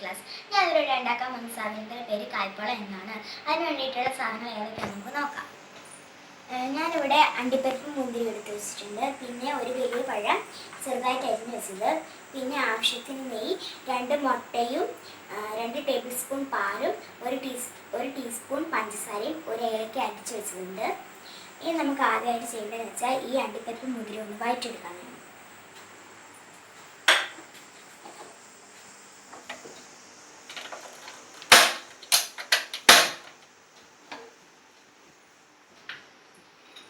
Class. ഞാനിവിടെ ഉണ്ടാക്കാൻ വന്ന സാധനത്തിൻ്റെ പേര് കായ്പോള എന്നാണ്. അതിന് വേണ്ടിയിട്ടുള്ള സാധനങ്ങൾ ഏതൊക്കെയാണ് നമുക്ക് നോക്കാം. ഞാനിവിടെ അണ്ടിപ്പരിപ്പ് മുന്തിരി എടുത്ത് വെച്ചിട്ടുണ്ട്. പിന്നെ ഒരു വലിയ പഴം ചെറുതായിട്ട് അരിഞ്ഞ് വെച്ചത്, പിന്നെ ആവശ്യത്തിന് നെയ്യ്, 2 മുട്ടയും 2 ടേബിൾ സ്പൂൺ പാലും, ഒരു ടീസ്പൂൺ പഞ്ചസാരയും, ഒരു ഏലക്ക അടിച്ച് വെച്ചതുണ്ട്. ഇനി നമുക്ക് ആദ്യമായിട്ട് ചെയ്യേണ്ടതെന്ന് വെച്ചാൽ ഈ അണ്ടിപ്പരിപ്പ് മുന്തിരി ഒന്ന് വഴറ്റിയെടുക്കാനാണ്.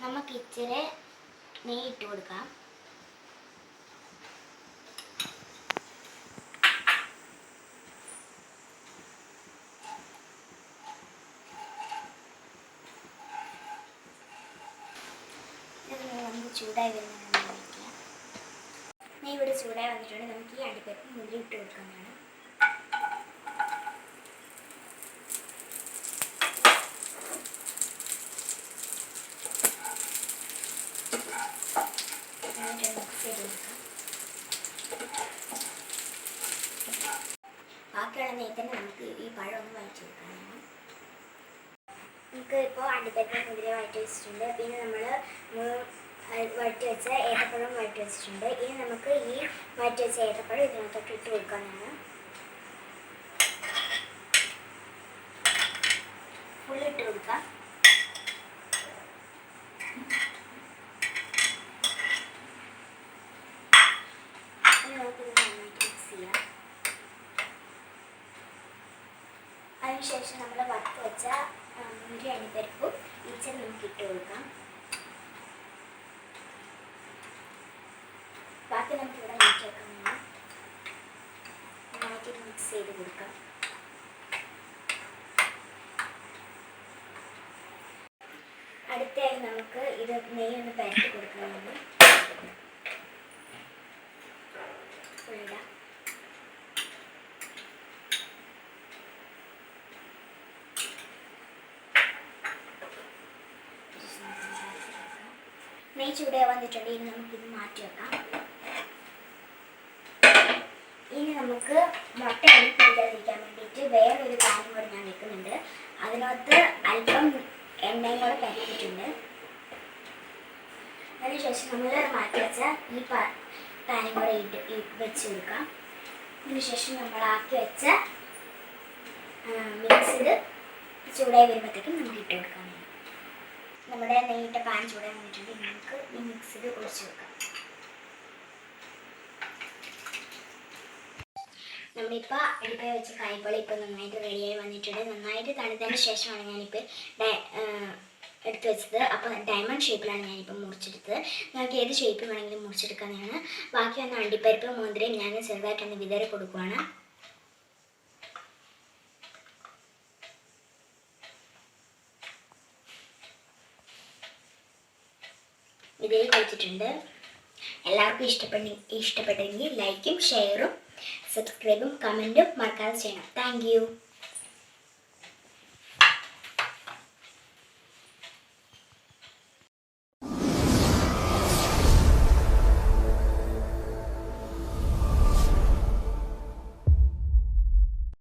നമുക്ക് ഇച്ചിരി നെയ്യ് ഇട്ട് കൊടുക്കാം. നമുക്ക് ചൂടായി വരുന്നതാണ് വയ്ക്കുക. നെയ്യ് ഇവിടെ ചൂടായി വന്നിട്ടുണ്ട്. നമുക്ക് ഈ അണ്ടിപ്പരിപ്പ് മുന്തിരി ഇട്ട് കൊടുക്കുന്നതാണ്. ബാക്കിയുള്ള നെയ്യ് തന്നെ നമുക്ക് ഈ പഴം ഒന്ന് വഴറ്റിയെടുക്കാനാണ്. നമുക്ക് ഇപ്പോൾ അണ്ടിപ്പരിപ്പ് മുന്തിരി വഴറ്റി വെച്ചിട്ടുണ്ട്. പിന്നെ നമ്മൾ വഴറ്റി വെച്ച ഏത്തപ്പഴം വഴറ്റി വെച്ചിട്ടുണ്ട്. ഇനി നമുക്ക് ഈ വഴറ്റി വെച്ച ഏത്തപ്പഴം ഇതിനകത്തോട്ട് ഇട്ട് കൊടുക്കാനാണ്. ഫുള്ള് ഇട്ട് കൊടുക്കാം. അതിനുശേഷം നമ്മൾ വറുത്ത് വെച്ച മുന്തിരി അണ്ടിപ്പരിപ്പും ഇച്ചിരി നമുക്ക് ഇട്ട് കൊടുക്കാം. ബാക്കി നമുക്ക് ഇവിടെ മാറ്റി വെക്കാനാണ്. നന്നായിട്ട് മിക്സ് ചെയ്ത് കൊടുക്കാം. അടുത്തായി നമുക്ക് ഇത് നെയ്യ് ഒന്ന് പരത്തി കൊടുക്കാനാണ്. ഇടാം. നെയ്യ് ചൂടായി വന്നിട്ടുണ്ട്. ഇനി നമുക്കിത് മാറ്റി വെക്കാം. ഇനി നമുക്ക് മുട്ട പിടിക്കാതിരിക്കാൻ വേണ്ടിയിട്ട് വേറൊരു പാനും കൂടെ ഞാൻ വെക്കുന്നുണ്ട്. അതിനകത്ത് അല്പം എണ്ണയും കൂടെ പരത്തിയിട്ടുണ്ട്. അതിനുശേഷം നമ്മൾ മാറ്റി വെച്ച ഈ പാനും കൂടെ വെച്ച് കൊടുക്കാം. അതിനുശേഷം നമ്മൾ ആക്കി വെച്ച മിക്സിഡ് ചൂടായി വരുമ്പോഴത്തേക്കും നമുക്ക് ഇട്ട് കൊടുക്കാം. നമ്മുടെ നെയ്യിട്ട പാൻ ചൂടായി വന്നിട്ടുണ്ട്. നമുക്ക് ഈ മിക്സിഡ് ഒഴിച്ച് വെക്കാം. നമ്മളിപ്പോൾ അടുപ്പിൽ വെച്ച് കായ്പോള ഇപ്പോൾ നന്നായിട്ട് റെഡിയായി വന്നിട്ടുണ്ട്. നന്നായിട്ട് തണുത്തതിന് ശേഷമാണ് ഞാനിപ്പോൾ എടുത്ത് വെച്ചത്. അപ്പോൾ ഡയമണ്ട് ഷേപ്പിലാണ് ഞാനിപ്പോൾ മുറിച്ചെടുത്തത്. നമുക്ക് ഏത് ഷേപ്പിൽ വേണമെങ്കിലും മുറിച്ചെടുക്കാനാണ്. ബാക്കി വന്ന അണ്ടിപ്പരിപ്പ് മുന്തിരിയും ഞാൻ ചെറുതായിട്ടൊന്ന് വിതറി കൊടുക്കുവാണ്. വിതറി കഴിച്ചിട്ടുണ്ട്. എല്ലാവർക്കും ഇഷ്ടപ്പെട്ടെങ്കിൽ ലൈക്കും ഷെയറും സബ്സ്ക്രൈബും കമൻറ്റും മറക്കാതെ ചെയ്യണം. Thank you.